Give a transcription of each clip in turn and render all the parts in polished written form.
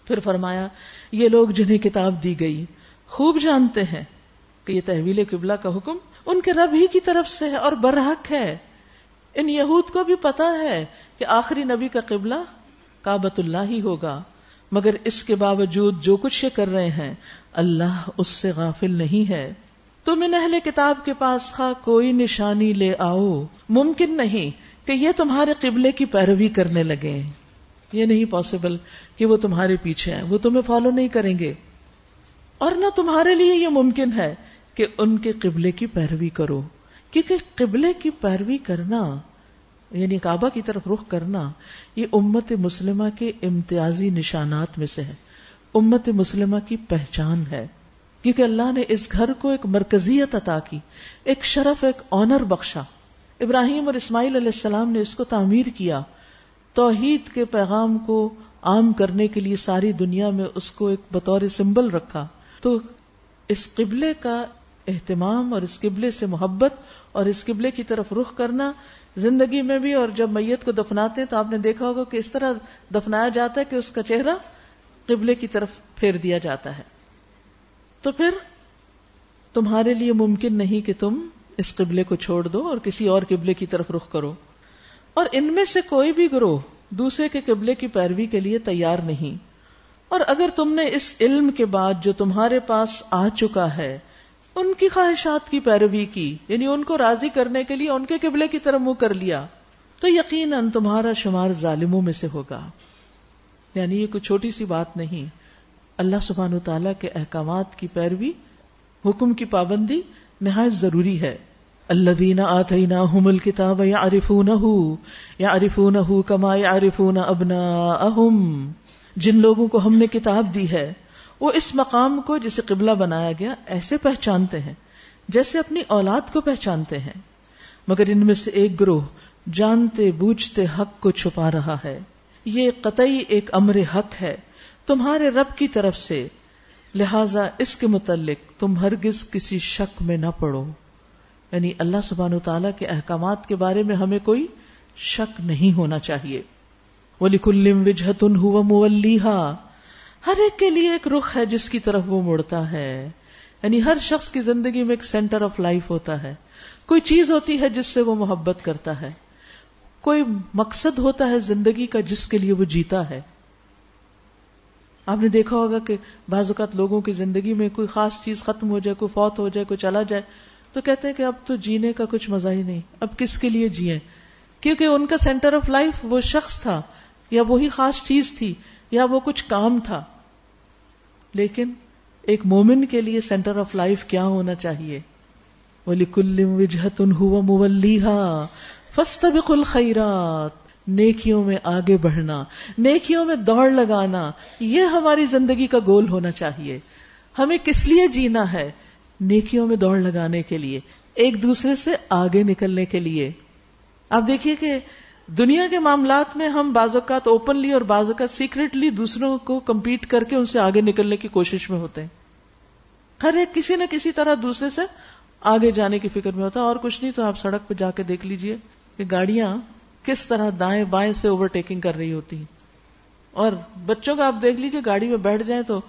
پھر فرمایا یہ لوگ جنہیں کتاب دی گئی خوب جانتے ہیں کہ یہ تحویل قبلہ کا حکم ان کے رب ہی کی طرف سے ہے اور برحق ہے. ان یہود کو بھی پتا ہے کہ آخری نبی کا قبلہ کعبۃ اللہ ہی ہوگا، مگر اس کے باوجود جو کچھ یہ کر رہے ہیں اللہ اس سے غافل نہیں ہے. تم ان اہل کتاب کے پاس خواہ کوئی نشانی لے آؤ، ممکن نہیں کہ یہ تمہارے قبلے کی پیروی کرنے لگے. یہ نہیں پاسبل کہ وہ تمہارے پیچھے ہیں، وہ تمہیں فالو نہیں کریں گے. اور نہ تمہارے لیے یہ ممکن ہے کہ ان کے قبلے کی پیروی کرو، کیونکہ قبلے کی پیروی کرنا یعنی کعبہ کی طرف رخ کرنا یہ امت مسلمہ کے امتیازی نشانات میں سے ہے، امت مسلمہ کی پہچان ہے. کیونکہ اللہ نے اس گھر کو ایک مرکزیت عطا کی، ایک شرف، ایک آنر بخشا. ابراہیم اور اسماعیل علیہ السلام نے اس کو تعمیر کیا، توحید کے پیغام کو عام کرنے کے لیے ساری دنیا میں اس کو ایک بطور سمبل رکھا. تو اس قبلے کا اہتمام اور اس قبلے سے محبت اور اس قبلے کی طرف رخ کرنا زندگی میں بھی، اور جب میت کو دفناتے ہیں تو آپ نے دیکھا ہوگا کہ اس طرح دفنایا جاتا ہے کہ اس کا چہرہ قبلے کی طرف پھیر دیا جاتا ہے. تو پھر تمہارے لیے ممکن نہیں کہ تم اس قبلے کو چھوڑ دو اور کسی اور قبلے کی طرف رخ کرو. اور ان میں سے کوئی بھی گروہ دوسرے کے قبلے کی پیروی کے لیے تیار نہیں. اور اگر تم نے اس علم کے بعد جو تمہارے پاس آ چکا ہے ان کی خواہشات کی پیروی کی، یعنی ان کو راضی کرنے کے لیے ان کے قبلے کی طرف منہ کر لیا، تو یقیناً تمہارا شمار ظالموں میں سے ہوگا. یعنی یہ کوئی چھوٹی سی بات نہیں. اللہ سبحانہ وتعالیٰ کے احکامات کی پیروی، حکم کی پابندی نہایت ضروری ہے. الذین آتیناہم الکتاب یعرفونہ کما یعرفون ابناءہم، جن لوگوں کو ہم نے کتاب دی ہے وہ اس مقام کو جسے قبلہ بنایا گیا ایسے پہچانتے ہیں جیسے اپنی اولاد کو پہچانتے ہیں. مگر ان میں سے ایک گروہ جانتے بوجھتے حق کو چھپا رہا ہے. یہ قطعی ایک امر حق ہے تمہارے رب کی طرف سے، لہذا اس کے متعلق تم ہرگز کسی شک میں نہ پڑو. یعنی اللہ سبحانہ وتعالیٰ کے احکامات کے بارے میں ہمیں کوئی شک نہیں ہونا چاہیے. وَلِكُلٍّ وِجْهَةٌ هُوَ مُوَلِّيهَا، ہر ایک کے لیے ایک رخ ہے جس کی طرف وہ مڑتا ہے. یعنی ہر شخص کی زندگی میں ایک سینٹر آف لائف ہوتا ہے، کوئی چیز ہوتی ہے جس سے وہ محبت کرتا ہے، کوئی مقصد ہوتا ہے زندگی کا جس کے لیے وہ جیتا ہے. آپ نے دیکھا ہوگا کہ بعض اوقات لوگوں کی زندگی میں کوئی خاص چیز ختم ہو جائے، کوئی فوت ہو جائے، کوئی چلا جائے تو کہتے ہیں کہ اب تو جینے کا کچھ مزہ ہی نہیں، اب کس کے لیے جیئیں، کیونکہ ان کا سینٹر آف لائف وہ شخص تھا یا وہی خاص چیز تھی یا وہ کچھ کام تھا. لیکن ایک مومن کے لیے سینٹر آف لائف کیا ہونا چاہیے؟ وَلِكُلٍّ وِجْهَةٌ هُوَ مُوَلِّيهَا فَاسْتَبِقُوا الْخَيْرَاتِ، نیکیوں میں آگے بڑھنا، نیکیوں میں دوڑ لگانا، یہ ہماری زندگی کا گول ہونا چاہیے. ہمیں کس لیے جینا ہے؟ نیکیوں میں دوڑ لگانے کے لیے، ایک دوسرے سے آگے نکلنے کے لیے. آپ دیکھیے کہ دنیا کے معاملات میں ہم بعض اوقات اوپنلی اور بعض اوقات سیکریٹلی دوسروں کو کمپیٹ کر کے ان سے آگے نکلنے کی کوشش میں ہوتے ہیں. ہر ایک کسی نہ کسی طرح دوسرے سے آگے جانے کی فکر میں ہوتا ہے. اور کچھ نہیں تو آپ سڑک پہ جا کے دیکھ لیجئے کہ گاڑیاں کس طرح دائیں بائیں سے اوورٹیکنگ کر رہی ہوتی ہیں. اور بچوں کا آپ دیکھ لیجئے، گاڑی میں بیٹھ جائیں تو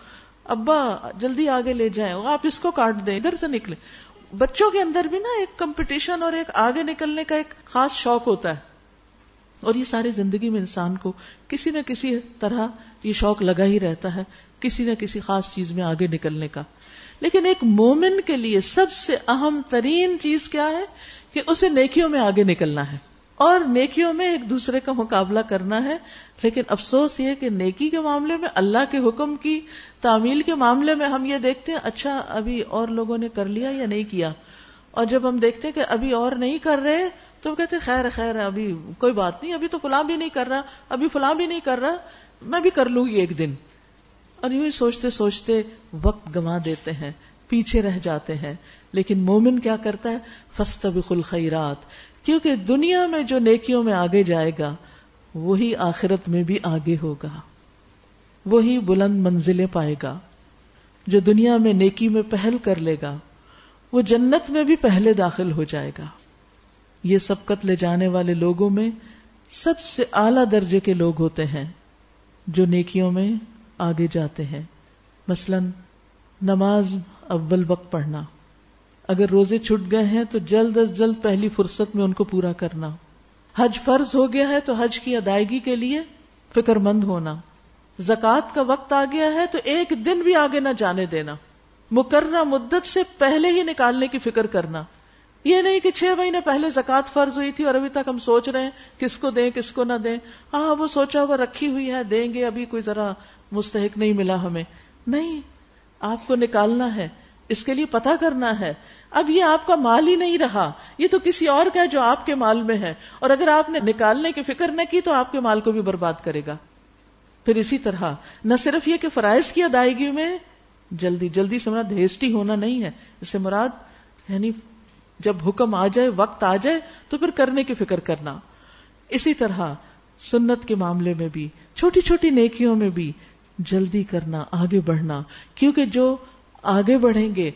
ابا جلدی آگے لے جائیں، آپ اس کو کاٹ دیں، ادھر سے نکلیں. بچوں کے اندر بھی نا ایک کمپٹیشن اور ایک آگے نکلنے کا ایک خاص شوق ہوتا ہے. اور یہ ساری زندگی میں انسان کو کسی نہ کسی طرح یہ شوق لگا ہی رہتا ہے، کسی نہ کسی خاص چیز میں آگے نکلنے کا. لیکن ایک مومن کے لیے سب سے اہم ترین چیز کیا ہے کہ اسے نیکیوں میں آگے نکلنا ہے اور نیکیوں میں ایک دوسرے کا مقابلہ کرنا ہے. لیکن افسوس یہ کہ نیکی کے معاملے میں، اللہ کے حکم کی تعمیل کے معاملے میں ہم یہ دیکھتے ہیں اچھا ابھی اور لوگوں نے کر لیا یا نہیں کیا، اور جب ہم دیکھتے ہیں کہ ابھی اور نہیں کر رہے تو ہم کہتے ہیں خیر ابھی کوئی بات نہیں، ابھی تو فلاں بھی نہیں کر رہا، ابھی فلاں بھی نہیں کر رہا، میں بھی کر لوں گی ایک دن. اور یوں ہی سوچتے سوچتے وقت گنوا دیتے ہیں، پیچھے رہ جاتے ہیں. لیکن مومن کیا کرتا ہے؟ فاستبقوا الخیرات، کیونکہ دنیا میں جو نیکیوں میں آگے جائے گا وہی آخرت میں بھی آگے ہوگا، وہی بلند منزلیں پائے گا. جو دنیا میں نیکی میں پہل کر لے گا وہ جنت میں بھی پہلے داخل ہو جائے گا. یہ سبقت لے جانے والے لوگوں میں سب سے اعلیٰ درجے کے لوگ ہوتے ہیں جو نیکیوں میں آگے جاتے ہیں. مثلاً نماز اول وقت پڑھنا، اگر روزے چھٹ گئے ہیں تو جلد از جلد پہلی فرصت میں ان کو پورا کرنا. حج فرض ہو گیا ہے تو حج کی ادائیگی کے لیے فکر مند ہونا. زکوٰۃ کا وقت آ گیا ہے تو ایک دن بھی آگے نہ جانے دینا. مقررہ مدت سے پہلے ہی نکالنے کی فکر کرنا. یہ نہیں کہ 6 مہینے پہلے زکوٰۃ فرض ہوئی تھی اور ابھی تک ہم سوچ رہے ہیں کس کو دیں کس کو نہ دیں. ہاں وہ سوچا ہوا رکھی ہوئی ہے، دیں گے، ابھی کوئی ذرا مستحق نہیں ملا ہمیں. نہیں، آپ کو نکالنا ہے، اس کے لیے پتہ کرنا ہے. اب یہ آپ کا مال ہی نہیں رہا، یہ تو کسی اور کا ہے جو آپ کے مال میں ہے، اور اگر آپ نے نکالنے کی فکر نہ کی تو آپ کے مال کو بھی برباد کرے گا. پھر اسی طرح نہ صرف یہ کہ فرائض کی ادائیگی میں جلدی سے مراد ہیسٹی ہونا نہیں ہے، اس سے مراد یعنی جب حکم آ جائے، وقت آ جائے تو پھر کرنے کی فکر کرنا. اسی طرح سنت کے معاملے میں بھی، چھوٹی چھوٹی نیکیوں میں بھی جلدی کرنا، آگے بڑھنا، کیونکہ جو آگے بڑھیں گے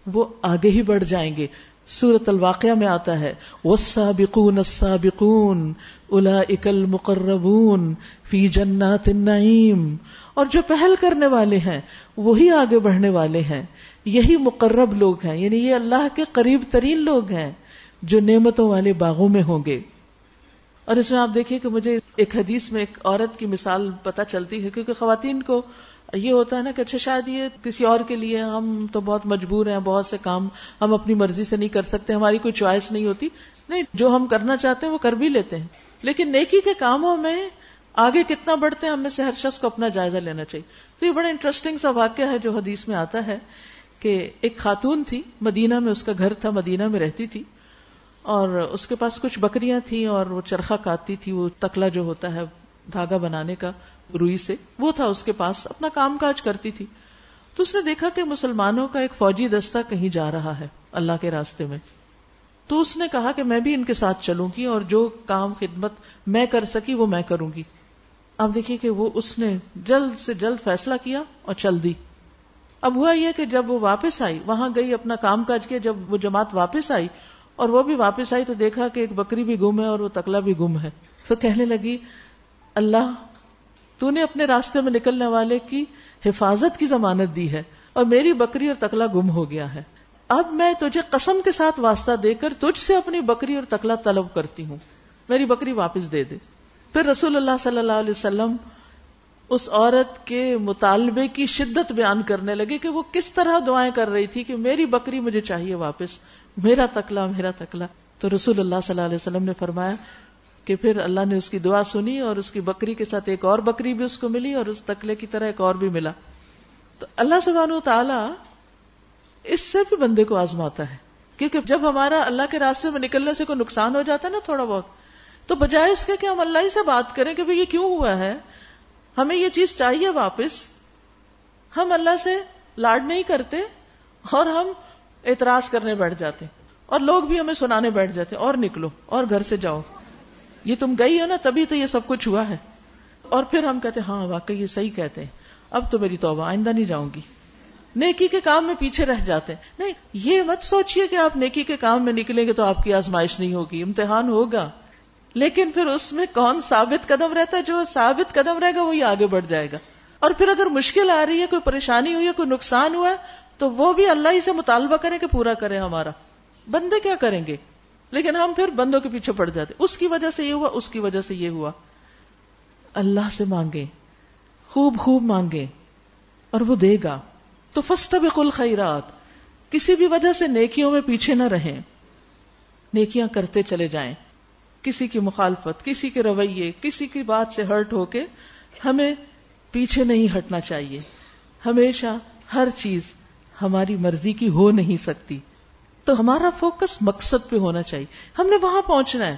وہ آگے ہی بڑھ جائیں گے. سورۃ الواقعہ میں آتا ہے والسابقون السابقون اولئک المقربون فی جنات النعیم، اور جو پہل کرنے والے ہیں وہی آگے بڑھنے والے ہیں، یہی مقرب لوگ ہیں، یعنی یہ اللہ کے قریب ترین لوگ ہیں جو نعمتوں والے باغوں میں ہوں گے. اور اس میں آپ دیکھیے کہ مجھے ایک حدیث میں ایک عورت کی مثال پتہ چلتی ہے، کیونکہ خواتین کو یہ ہوتا ہے نا کہ اچھا شاید یہ کسی اور کے لیے، ہم تو بہت مجبور ہیں، بہت سے کام ہم اپنی مرضی سے نہیں کر سکتے، ہماری کوئی چوائس نہیں ہوتی. نہیں، جو ہم کرنا چاہتے ہیں وہ کر بھی لیتے ہیں، لیکن نیکی کے کاموں میں آگے کتنا بڑھتے ہیں ہم میں سے ہر شخص کو اپنا جائزہ لینا چاہیے. تو یہ بڑا انٹرسٹنگ سا واقعہ ہے جو حدیث میں آتا ہے کہ ایک خاتون تھی، مدینہ میں اس کا گھر تھا، مدینہ میں رہتی تھی، اور اس کے پاس کچھ بکریاں تھیں اور وہ چرخہ کاٹتی تھی، وہ تکلا جو ہوتا ہے دھاگا بنانے کا روئی سے، وہ تھا اس کے پاس، اپنا کام کاج کرتی تھی. تو اس نے دیکھا کہ مسلمانوں کا ایک فوجی دستہ کہیں جا رہا ہے اللہ کے راستے میں. تو اس نے کہا کہ میں بھی ان کے ساتھ چلوں گی اور جو کام خدمت میں کر سکی وہ میں کروں گی. اب دیکھیے کہ وہ اس نے جلد سے جلد فیصلہ کیا اور چل دی. اب ہوا یہ کہ جب وہ واپس آئی، وہاں گئی، اپنا کام کاج کیا، جب وہ جماعت واپس آئی اور وہ بھی واپس آئی تو دیکھا کہ ایک بکری بھی گم ہے اور وہ تکلا بھی گم ہے. تو کہنے لگی اللہ، تو نے اپنے راستے میں نکلنے والے کی حفاظت کی ضمانت دی ہے اور میری بکری اور تکلا گم ہو گیا ہے. اب میں تجھے قسم کے ساتھ واسطہ دے کر تجھ سے اپنی بکری اور تکلا طلب کرتی ہوں، میری بکری واپس دے دے. پھر رسول اللہ صلی اللہ علیہ وسلم اس عورت کے مطالبے کی شدت بیان کرنے لگے کہ وہ کس طرح دعائیں کر رہی تھی کہ میری بکری مجھے چاہیے واپس، میرا تکلا میرا تکلا. تو رسول اللہ صلی اللہ علیہ وسلم نے فرمایا کہ پھر اللہ نے اس کی دعا سنی اور اس کی بکری کے ساتھ ایک اور بکری بھی اس کو ملی اور اس تکلے کی طرح ایک اور بھی ملا. تو اللہ سبحانہ و تعالی اس سے بھی بندے کو آزماتا ہے، کیونکہ جب ہمارا اللہ کے راستے میں نکلنے سے کوئی نقصان ہو جاتا ہے نا تھوڑا بہت، تو بجائے اس کے کہ ہم اللہ ہی سے بات کریں کہ بھئی یہ کیوں ہوا ہے، ہمیں یہ چیز چاہیے واپس، ہم اللہ سے لاڈ نہیں کرتے اور ہم اعتراض کرنے بیٹھ جاتے اور لوگ بھی ہمیں سنانے بیٹھ جاتے اور نکلو اور گھر سے جاؤ، یہ تم گئی ہو نا تبھی تو یہ سب کچھ ہوا ہے. اور پھر ہم کہتے ہیں ہاں واقعی یہ صحیح کہتے ہیں، اب تو میری توبہ، آئندہ نہیں جاؤں گی. نیکی کے کام میں پیچھے رہ جاتے ہیں. نہیں، یہ مت سوچئے کہ آپ نیکی کے کام میں نکلیں گے تو آپ کی آزمائش نہیں ہوگی، امتحان ہوگا، لیکن پھر اس میں کون ثابت قدم رہتا ہے؟ جو ثابت قدم رہے گا وہی آگے بڑھ جائے گا. اور پھر اگر مشکل آ رہی ہے، کوئی پریشانی ہوئی ہے، کوئی نقصان ہوا ہے، تو وہ بھی اللہ ہی سے مطالبہ کریں کہ پورا کرے ہمارا. بندے کیا کریں گے؟ لیکن ہم پھر بندوں کے پیچھے پڑ جاتے، اس کی وجہ سے یہ ہوا، اس کی وجہ سے یہ ہوا. اللہ سے مانگیں، خوب خوب مانگیں اور وہ دے گا. تو فاستبقوا الخیرات، کسی بھی وجہ سے نیکیوں میں پیچھے نہ رہیں، نیکیاں کرتے چلے جائیں. کسی کی مخالفت، کسی کے رویے، کسی کی بات سے ہرٹ ہو کے ہمیں پیچھے نہیں ہٹنا چاہیے. ہمیشہ ہر چیز ہماری مرضی کی ہو نہیں سکتی، تو ہمارا فوکس مقصد پہ ہونا چاہیے. ہم نے وہاں پہنچنا ہے،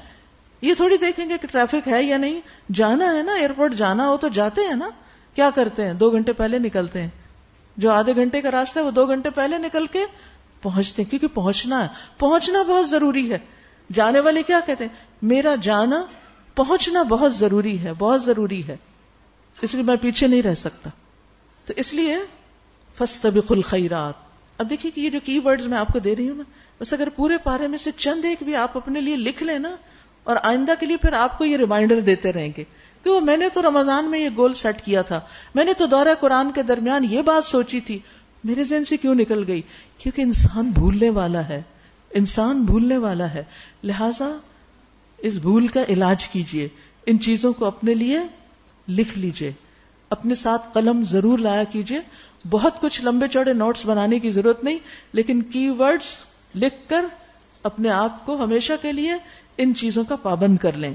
یہ تھوڑی دیکھیں گے کہ ٹریفک ہے یا نہیں. جانا ہے نا، ایئرپورٹ جانا ہو تو جاتے ہیں نا. کیا کرتے ہیں؟ 2 گھنٹے پہلے نکلتے ہیں. جو آدھے گھنٹے کا راستہ ہے وہ 2 گھنٹے پہلے نکل کے پہنچتے ہیں، کیونکہ پہنچنا ہے، پہنچنا بہت ضروری ہے. جانے والے کیا کہتے ہیں؟ میرا جانا، پہنچنا بہت ضروری ہے، بہت ضروری ہے، اس لیے میں پیچھے نہیں رہ سکتا. تو اس لیے فاستبقوا الخیرات. اب دیکھیے کہ یہ جو کی ورڈز میں آپ کو دے رہی ہوں نا، بس اگر پورے پارے میں سے چند ایک بھی آپ اپنے لیے لکھ لیں نا، اور آئندہ کے لیے پھر آپ کو یہ ریمائنڈر دیتے رہیں گے کہ وہ میں نے تو رمضان میں یہ گول سیٹ کیا تھا، میں نے تو دورہ قرآن کے درمیان یہ بات سوچی تھی، میرے ذہن سے کیوں نکل گئی؟ کیونکہ انسان بھولنے والا ہے، انسان بھولنے والا ہے. لہذا اس بھول کا علاج کیجئے، ان چیزوں کو اپنے لیے لکھ لیجئے، اپنے ساتھ قلم ضرور لایا کیجئے. بہت کچھ لمبے چوڑے نوٹس بنانے کی ضرورت نہیں، لیکن کی ورڈز لکھ کر اپنے آپ کو ہمیشہ کے لیے ان چیزوں کا پابند کر لیں.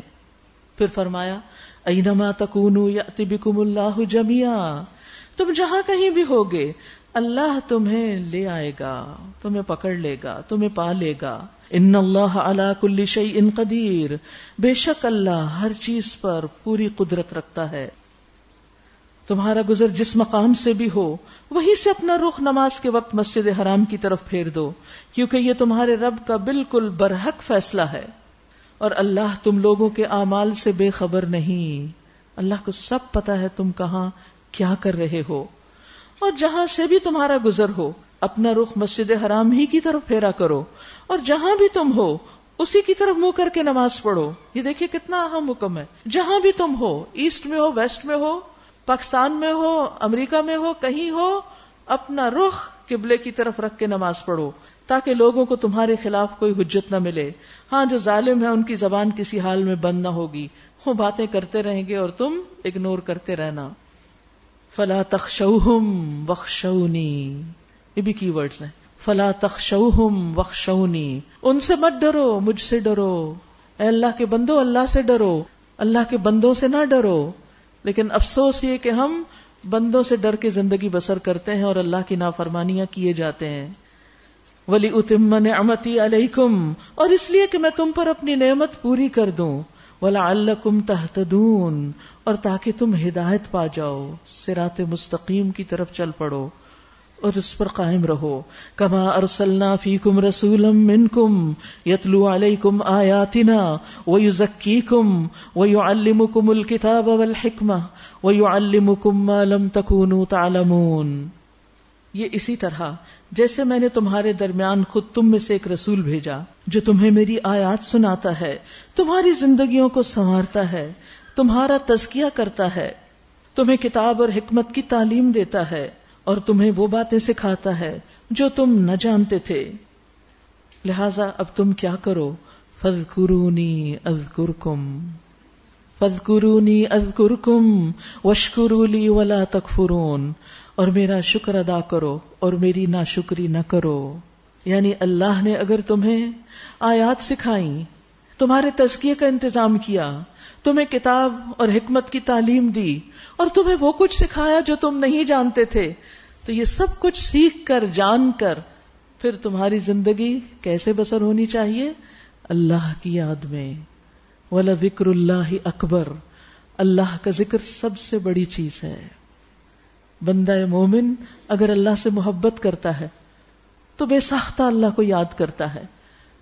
پھر فرمایا اینما تکونوا یأتی بکم اللہ جمیعا، تم جہاں کہیں بھی ہوگے اللہ تمہیں لے آئے گا، تمہیں پکڑ لے گا، تمہیں پا لے گا. ان اللہ علی کل شیء قدیر، بے شک اللہ ہر چیز پر پوری قدرت رکھتا ہے. تمہارا گزر جس مقام سے بھی ہو وہیں سے اپنا رخ نماز کے وقت مسجد حرام کی طرف پھیر دو، کیونکہ یہ تمہارے رب کا بالکل برحق فیصلہ ہے، اور اللہ تم لوگوں کے اعمال سے بے خبر نہیں. اللہ کو سب پتا ہے تم کہاں کیا کر رہے ہو. اور جہاں سے بھی تمہارا گزر ہو اپنا رخ مسجد حرام ہی کی طرف پھیرا کرو، اور جہاں بھی تم ہو اسی کی طرف منہ کر کے نماز پڑھو. یہ دیکھیے کتنا اہم حکم ہے. جہاں بھی تم ہو، ایسٹ میں ہو، ویسٹ میں ہو، پاکستان میں ہو، امریکہ میں ہو، کہیں ہو، اپنا رخ قبلے کی طرف رکھ کے نماز پڑھو، تاکہ لوگوں کو تمہارے خلاف کوئی حجت نہ ملے. ہاں جو ظالم ہے ان کی زبان کسی حال میں بند نہ ہوگی، وہ باتیں کرتے رہیں گے اور تم اگنور کرتے رہنا. فلا تخشوہم واخشونی، یہ بھی کی ورڈز ہیں. فلا تخشوہم واخشونی، ان سے مت ڈرو، مجھ سے ڈرو. اے اللہ کے بندو اللہ سے ڈرو، اللہ کے بندوں سے نہ ڈرو. لیکن افسوس یہ کہ ہم بندوں سے ڈر کے زندگی بسر کرتے ہیں اور اللہ کی نافرمانیاں کیے جاتے ہیں. وَلِأُتِمَّ نِعْمَتِي عَلَيْكُمْ، اور اس لیے کہ میں تم پر اپنی نعمت پوری کر دوں. وَلَعَلَّكُمْ تَهْتَدُونَ، اور تاکہ تم ہدایت پا جاؤ، صراط مستقیم کی طرف چل پڑو اور اس پر قائم رہو. کما ارسلنا فیکم رسولا منکم یتلو علیکم آیاتنا ویزکیکم ویعلمکم الکتاب والحکمہ ویعلمکم ما لم تکونوا تعلمون. یہ اسی طرح جیسے میں نے تمہارے درمیان خود تم میں سے ایک رسول بھیجا جو تمہیں میری آیات سناتا ہے، تمہاری زندگیوں کو سنوارتا ہے، تمہارا تزکیہ کرتا ہے، تمہیں کتاب اور حکمت کی تعلیم دیتا ہے، اور تمہیں وہ باتیں سکھاتا ہے جو تم نہ جانتے تھے. لہذا اب تم کیا کرو؟ فاذکرونی اذکرکم، فاذکرونی اذکرکم واشکروا لی ولا تکفرون، اور میرا شکر ادا کرو اور میری ناشکری نہ کرو. یعنی اللہ نے اگر تمہیں آیات سکھائیں، تمہارے تزکیے کا انتظام کیا، تمہیں کتاب اور حکمت کی تعلیم دی، اور تمہیں وہ کچھ سکھایا جو تم نہیں جانتے تھے، تو یہ سب کچھ سیکھ کر جان کر پھر تمہاری زندگی کیسے بسر ہونی چاہیے؟ اللہ کی یاد میں. وَلَذِكْرُ اللَّهِ أَكْبَرُ، اللہ کا ذکر سب سے بڑی چیز ہے. بندہ مومن اگر اللہ سے محبت کرتا ہے تو بے ساختہ اللہ کو یاد کرتا ہے،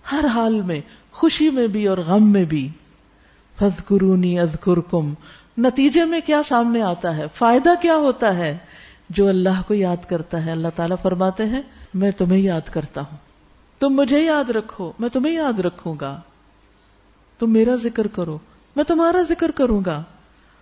ہر حال میں، خوشی میں بھی اور غم میں بھی. فَاذْكُرُونِي أَذْكُرْكُمْ، نتیجے میں کیا سامنے آتا ہے، فائدہ کیا ہوتا ہے؟ جو اللہ کو یاد کرتا ہے اللہ تعالیٰ فرماتے ہیں میں تمہیں یاد کرتا ہوں. تم مجھے یاد رکھو میں تمہیں یاد رکھوں گا. تم میرا ذکر کرو میں تمہارا ذکر کروں گا.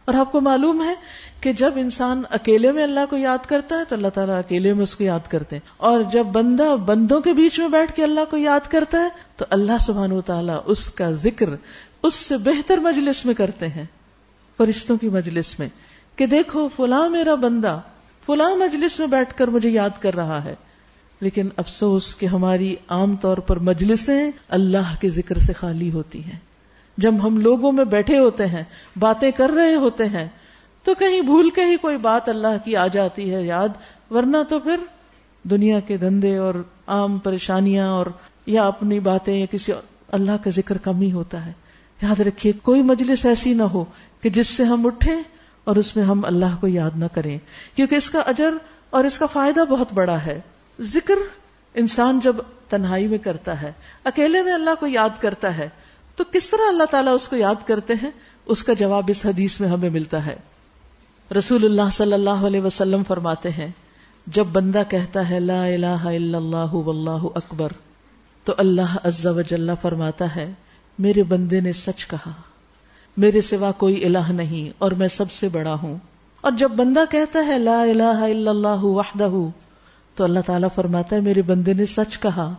اور آپ کو معلوم ہے کہ جب انسان اکیلے میں اللہ کو یاد کرتا ہے تو اللہ تعالیٰ اکیلے میں اس کو یاد کرتے ہیں، اور جب بندہ بندوں کے بیچ میں بیٹھ کے اللہ کو یاد کرتا ہے تو اللہ سبحانہ و تعالیٰ اس کا ذکر اس سے بہتر مجلس میں کرتے ہیں، فرشتوں کی مجلس میں، کہ دیکھو فلاں میرا بندہ فلاں مجلس میں بیٹھ کر مجھے یاد کر رہا ہے. لیکن افسوس کہ ہماری عام طور پر مجلسیں اللہ کے ذکر سے خالی ہوتی ہیں. جب ہم لوگوں میں بیٹھے ہوتے ہیں، باتیں کر رہے ہوتے ہیں، تو کہیں بھول کے ہی کوئی بات اللہ کی آ جاتی ہے یاد، ورنہ تو پھر دنیا کے دھندے اور عام پریشانیاں اور یا اپنی باتیں یا کسی اللہ کا ذکر کم ہی ہوتا ہے. یاد رکھیے کوئی مجلس ایسی نہ ہو کہ جس سے ہم اٹھیں اور اس میں ہم اللہ کو یاد نہ کریں، کیونکہ اس کا اجر اور اس کا فائدہ بہت بڑا ہے. ذکر انسان جب تنہائی میں کرتا ہے، اکیلے میں اللہ کو یاد کرتا ہے، تو کس طرح اللہ تعالیٰ اس کو یاد کرتے ہیں؟ اس کا جواب اس حدیث میں ہمیں ملتا ہے. رسول اللہ صلی اللہ علیہ وسلم فرماتے ہیں جب بندہ کہتا ہے لا الہ الا اللہ واللہ اکبر تو اللہ عز و جل فرماتا ہے میرے بندے نے سچ کہا، میرے سوا کوئی الہ نہیں اور میں سب سے بڑا ہوں. اور جب بندہ کہتا ہے لا الہ الا اللہ وحدہ تو اللہ تعالیٰ فرماتا ہے میرے بندے نے سچ کہا,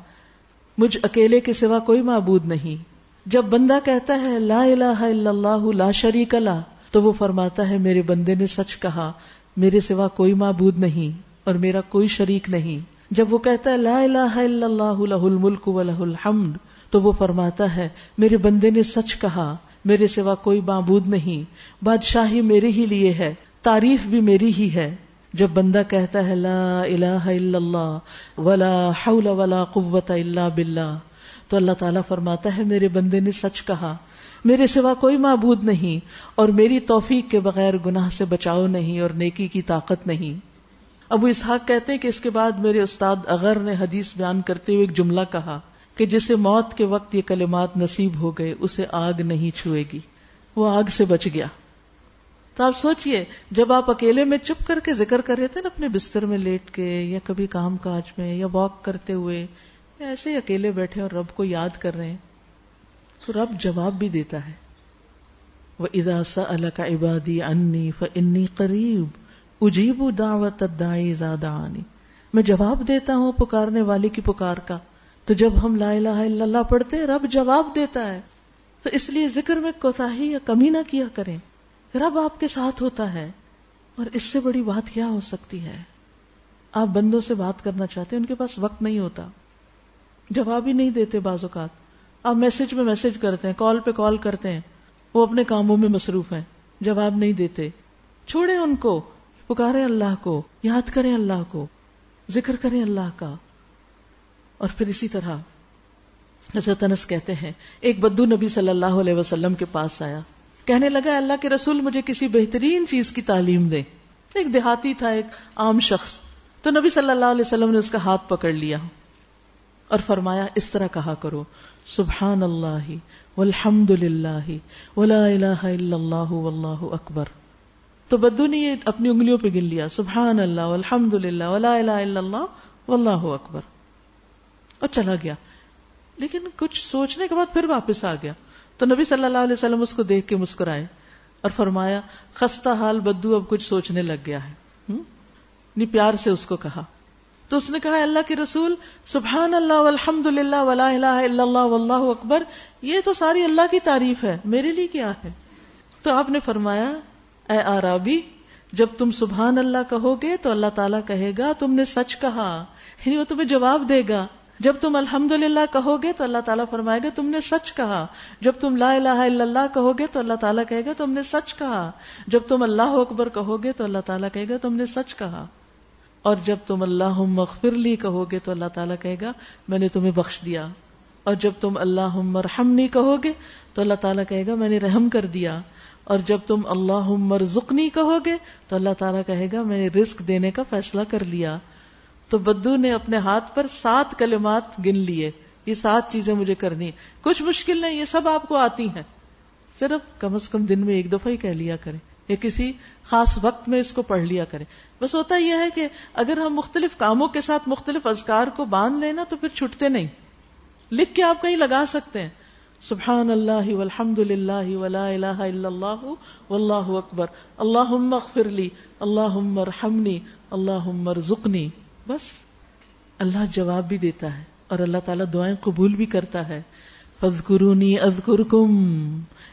مجھ اکیلے کے سوا کوئی معبود نہیں. جب بندہ کہتا ہے لا الہ الا اللہ لا شریک لہ تو وہ فرماتا ہے میرے بندے نے سچ کہا, میرے سوا کوئی معبود نہیں اور میرا کوئی شریک نہیں. جب وہ کہتا ہے لا الہ الا اللہ لہ الملک و لہ الحمد تو وہ فرماتا ہے میرے بندے نے سچ کہا, میرے سوا کوئی معبود نہیں, بادشاہی میرے ہی لیے ہے, تعریف بھی میری ہی ہے. جب بندہ کہتا ہے لا الہ الا اللہ ولا حول ولا قوت الا باللہ تو اللہ تعالیٰ فرماتا ہے میرے بندے نے سچ کہا, میرے سوا کوئی معبود نہیں اور میری توفیق کے بغیر گناہ سے بچاؤ نہیں اور نیکی کی طاقت نہیں. ابو اسحاق کہتے ہیں کہ اس کے بعد میرے استاد اغر نے حدیث بیان کرتے ہوئے ایک جملہ کہا کہ جسے موت کے وقت یہ کلمات نصیب ہو گئے اسے آگ نہیں چھوئے گی, وہ آگ سے بچ گیا. تو آپ سوچئے جب آپ اکیلے میں چپ کر کے ذکر کر رہے تھے نا اپنے بستر میں لیٹ کے یا کبھی کام کاج میں یا واک کرتے ہوئے یا ایسے ہی اکیلے بیٹھے اور رب کو یاد کر رہے ہیں تو رب جواب بھی دیتا ہے. وَإِذَا سَأَلَكَ عِبَادِي عَنِّي فَإِنِّي قَرِيبٌ أُجِيبُ دَعْوَةَ الدَّاعِ إِذَا دَعَانِ, میں جواب دیتا ہوں پکارنے والے کی پکار کا. تو جب ہم لا الہ الا اللہ پڑھتے ہیں رب جواب دیتا ہے. تو اس لیے ذکر میں کوتاہی یا کمی نہ کیا کریں, رب آپ کے ساتھ ہوتا ہے. اور اس سے بڑی بات کیا ہو سکتی ہے؟ آپ بندوں سے بات کرنا چاہتے ہیں, ان کے پاس وقت نہیں ہوتا, جواب ہی نہیں دیتے. بعض اوقات آپ میسج میں میسج کرتے ہیں, کال پہ کال کرتے ہیں, وہ اپنے کاموں میں مصروف ہیں, جواب نہیں دیتے. چھوڑیں ان کو, پکاریں اللہ کو, یاد کریں اللہ کو, ذکر کریں اللہ کا. اور پھر اسی طرح حضرت انس کہتے ہیں ایک بدو نبی صلی اللہ علیہ وسلم کے پاس آیا, کہنے لگا اللہ کے رسول مجھے کسی بہترین چیز کی تعلیم دے. ایک دیہاتی تھا, ایک عام شخص. تو نبی صلی اللہ علیہ وسلم نے اس کا ہاتھ پکڑ لیا اور فرمایا اس طرح کہا کرو سبحان اللہ والحمد للہ ولا الہ الا اللہ واللہ اکبر. تو بدو نے یہ اپنی انگلیوں پہ گن لیا, سبحان اللہ والحمد للہ ولا الہ الا اللہ واللہ اکبر, اور چلا گیا. لیکن کچھ سوچنے کے بعد پھر واپس آ گیا. تو نبی صلی اللہ علیہ وسلم اس کو دیکھ کے مسکرائے اور فرمایا خستہ حال بدو اب کچھ سوچنے لگ گیا ہے. پیار سے اس کو کہا. تو اس نے کہا اللہ کے رسول سبحان اللہ والحمد للہ ولا الہ الا اللہ واللہ اکبر, یہ تو ساری اللہ کی تعریف ہے, میرے لیے کیا ہے؟ تو آپ نے فرمایا اے آرابی, جب تم سبحان اللہ کہو گے تو اللہ تعالیٰ کہے گا تم نے سچ کہا, یعنی وہ تمہیں جواب دے گا. جب تم الحمدللہ کہو گے تو اللہ تعالیٰ فرمائے گا تم نے سچ کہا. جب تم لا الہ الا اللہ کہو گے تو اللہ تعالیٰ کہے گا تم نے سچ کہا. جب تم اللہ اکبر کہو گے تو اللہ تعالیٰ کہے گا تم نے سچ کہا. اور جب تم اللہم اغفر لی کہو گے تو اللہ تعالیٰ کہے گا میں نے تمہیں بخش دیا. اور جب تم اللہم ارحمنی کہو گے تو اللہ تعالیٰ کہے گا میں نے رحم کر دیا. اور جب تم اللہم ارزقنی کہو گے تو اللہ تعالیٰ کہے گا میں نے رزق دینے کا فیصلہ کر لیا. تو بدو نے اپنے ہاتھ پر 7 کلمات گن لیے, یہ 7 چیزیں مجھے کرنی, کچھ مشکل نہیں, یہ سب آپ کو آتی ہیں, صرف کم از کم دن میں 1 دفعہ ہی کہہ لیا کریں یا کسی خاص وقت میں اس کو پڑھ لیا کریں. بس ہوتا یہ ہے کہ اگر ہم مختلف کاموں کے ساتھ مختلف اذکار کو باندھ لینا تو پھر چھٹتے نہیں. لکھ کے آپ کہیں لگا سکتے ہیں سبحان اللہ والحمد للہ ولا الہ الا اللہ واللہ اکبر, اللہم اغفر لی, اللہم ارحمنی, اللہم ارزقنی. بس اللہ جواب بھی دیتا ہے اور اللہ تعالیٰ دعائیں قبول بھی کرتا ہے. فاذکرونی اذکرکم,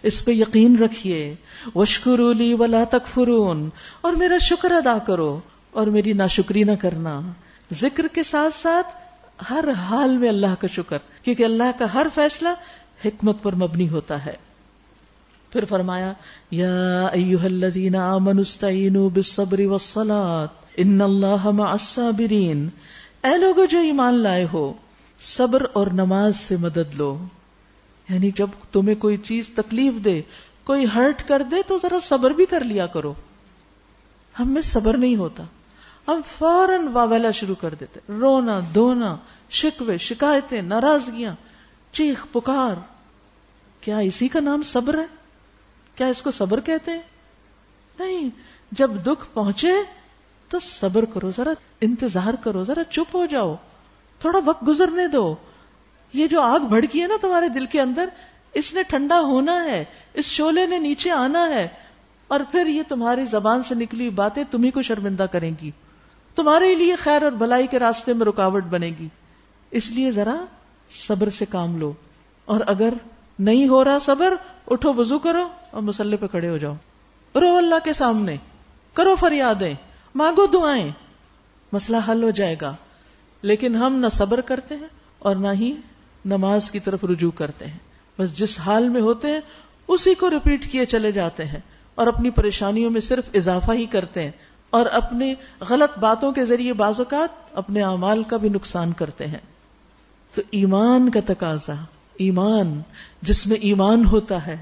اس پہ یقین رکھیے. واشکروا لی ولا تکفرون, اور میرا شکر ادا کرو اور میری ناشکری نہ کرنا. ذکر کے ساتھ ساتھ ہر حال میں اللہ کا شکر, کیونکہ اللہ کا ہر فیصلہ حکمت پر مبنی ہوتا ہے. پھر فرمایا یا ایھا الذین آمنوا استعینوا بالصبر والصلاۃ ان اللہ مع الصابرین, اے لوگو جو ایمان لائے ہو صبر اور نماز سے مدد لو. یعنی جب تمہیں کوئی چیز تکلیف دے, کوئی ہرٹ کر دے تو ذرا صبر بھی کر لیا کرو. ہم میں صبر نہیں ہوتا, ہم فوراً واویلا شروع کر دیتے, رونا دھونا, شکوے شکایتیں ناراضگیاں, چیخ پکار. کیا اسی کا نام صبر ہے؟ کیا اس کو صبر کہتے ہیں؟ نہیں. جب دکھ پہنچے تو صبر کرو, ذرا انتظار کرو, ذرا چپ ہو جاؤ, تھوڑا وقت گزرنے دو. یہ جو آگ بھڑکی ہے نا تمہارے دل کے اندر, اس نے ٹھنڈا ہونا ہے، اس شعلے نے نیچے آنا ہے، اور پھر یہ تمہاری زبان سے نکلی باتیں تمہیں کو شرمندہ کریں گی، تمہارے لیے خیر اور بھلائی کے راستے میں رکاوٹ بنے گی. اس لیے ذرا صبر سے کام لو، اور اگر نہیں ہو رہا صبر، اٹھو وضو کرو اور مصلی پہ کھڑے ہو جاؤ، رو اللہ کے سامنے، کرو فریادیں، مانگو دعائیں، مسئلہ حل ہو جائے گا. لیکن ہم نہ صبر کرتے ہیں اور نہ ہی نماز کی طرف رجوع کرتے ہیں، بس جس حال میں ہوتے ہیں اسی کو ریپیٹ کیے چلے جاتے ہیں اور اپنی پریشانیوں میں صرف اضافہ ہی کرتے ہیں، اور اپنی غلط باتوں کے ذریعے بعض اوقات اپنے اعمال کا بھی نقصان کرتے ہیں. تو ایمان کا تقاضا، ایمان، جس میں ایمان ہوتا ہے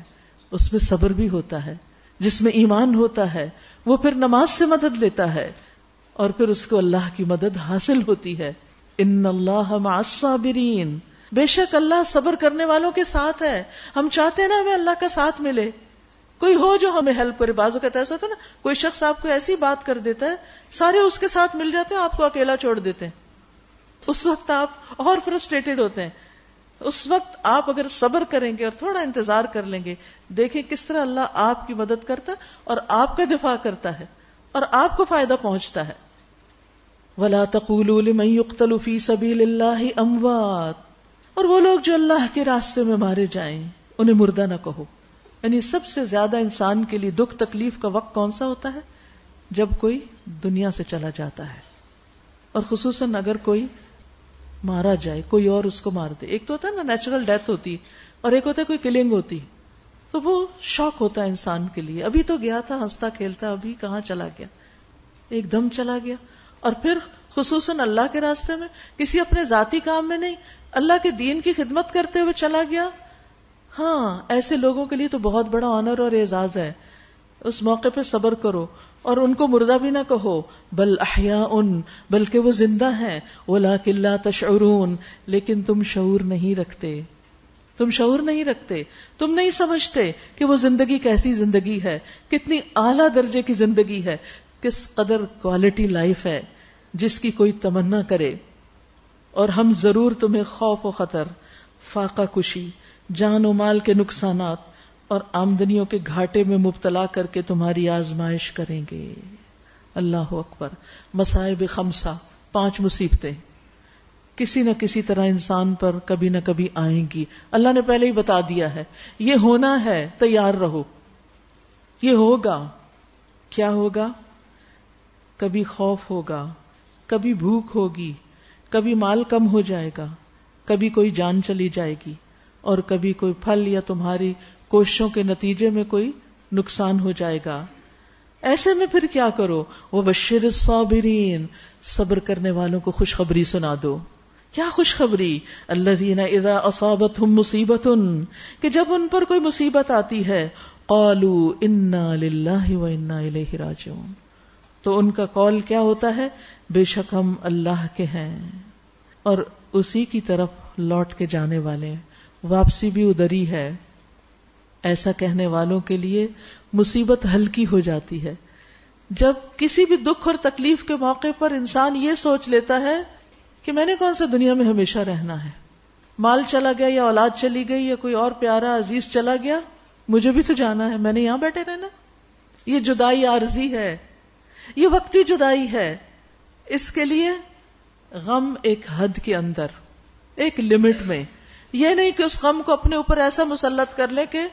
اس میں صبر بھی ہوتا ہے، جس میں ایمان ہوتا ہے وہ پھر نماز سے مدد لیتا ہے اور پھر اس کو اللہ کی مدد حاصل ہوتی ہے. ان اللہ مع الصابرین، بے شک اللہ صبر کرنے والوں کے ساتھ ہے. ہم چاہتے ہیں نا ہمیں اللہ کا ساتھ ملے، کوئی ہو جو ہمیں ہیلپ کرے. بازو کا ایسا ہوتا ہے نا، کوئی شخص آپ کو ایسی بات کر دیتا ہے، سارے اس کے ساتھ مل جاتے ہیں، آپ کو اکیلا چھوڑ دیتے ہیں. اس وقت آپ اور فرسٹریٹڈ ہوتے ہیں. اس وقت آپ اگر صبر کریں گے اور تھوڑا انتظار کر لیں گے، دیکھیں کس طرح اللہ آپ کی مدد کرتا ہے اور آپ کا دفاع کرتا ہے اور آپ کو فائدہ پہنچتا ہے. وَلَا تَقُولُوا لِمَن يُقْتَلُ فِي سَبِيلِ اللَّهِ أَمْوَاتٌ، اور وہ لوگ جو اللہ کے راستے میں مارے جائیں انہیں مردہ نہ کہو. یعنی سب سے زیادہ انسان کے لیے دکھ تکلیف کا وقت کون سا ہوتا ہے؟ جب کوئی دنیا سے چلا جاتا ہے، اور خصوصاً اگر کوئی مارا جائے، کوئی اور اس کو مار دے. ایک تو ہوتا ہے نا نیچرل ڈیتھ ہوتی، اور ایک ہوتا ہے کوئی کلنگ ہوتی، تو وہ شوق ہوتا ہے انسان کے لیے. ابھی تو گیا تھا ہنستا کھیلتا، ابھی کہاں چلا گیا، ایک دم چلا گیا. اور پھر خصوصاً اللہ کے راستے میں، کسی اپنے ذاتی کام میں نہیں، اللہ کے دین کی خدمت کرتے ہوئے چلا گیا. ہاں، ایسے لوگوں کے لیے تو بہت بڑا آنر اور اعزاز ہے. اس موقع پہ صبر کرو اور ان کو مردہ بھی نہ کہو. بل احیاء، بلکہ وہ زندہ ہیں. ولکن لا تشعرون، لیکن تم شعور نہیں رکھتے. تم شعور نہیں رکھتے، تم نہیں سمجھتے کہ وہ زندگی کیسی زندگی ہے، کتنی اعلیٰ درجے کی زندگی ہے، کس قدر کوالٹی لائف ہے جس کی کوئی تمنا کرے. اور ہم ضرور تمہیں خوف و خطر، فاقہ کشی، جان و مال کے نقصانات اور آمدنیوں کے گھاٹے میں مبتلا کر کے تمہاری آزمائش کریں گے. اللہ اکبر. مصائب خمسہ، 5 مصیبتیں کسی نہ کسی طرح انسان پر کبھی نہ کبھی آئیں گی. اللہ نے پہلے ہی بتا دیا ہے یہ ہونا ہے، تیار رہو. یہ ہوگا. کیا ہوگا؟ کبھی خوف ہوگا، کبھی بھوک ہوگی، کبھی مال کم ہو جائے گا، کبھی کوئی جان چلی جائے گی، اور کبھی کوئی پھل یا تمہاری کوششوں کے نتیجے میں کوئی نقصان ہو جائے گا. ایسے میں پھر کیا کرو؟ وَبَشِّرِ الصَّابِرِينَ، صبر کرنے والوں کو خوشخبری سنا دو. کیا خوشخبری؟ الَّذِينَ إِذَا أَصَابَتْهُمْ مُصِيبَةٌ، کہ جب ان پر کوئی مصیبت آتی ہے، قَالُوا إِنَّا لِلَّهِ وَإِنَّا إِلَيْهِ رَاجِعُونَ، تو ان کا قول کیا ہوتا ہے؟ بے شک ہم اللہ کے ہیں اور اسی کی طرف لوٹ کے جانے والے ہیں، واپسی بھی ادھر ہی ہے. ایسا کہنے والوں کے لیے مصیبت ہلکی ہو جاتی ہے. جب کسی بھی دکھ اور تکلیف کے موقع پر انسان یہ سوچ لیتا ہے کہ میں نے کون سا دنیا میں ہمیشہ رہنا ہے، مال چلا گیا یا اولاد چلی گئی یا کوئی اور پیارا عزیز چلا گیا، مجھے بھی تو جانا ہے، میں نے یہاں بیٹھے رہنا. یہ جدائی عارضی ہے، یہ وقتی جدائی ہے. اس کے لیے غم ایک حد کے اندر، ایک لمٹ میں. یہ نہیں کہ اس غم کو اپنے اوپر ایسا مسلط کر لے کہ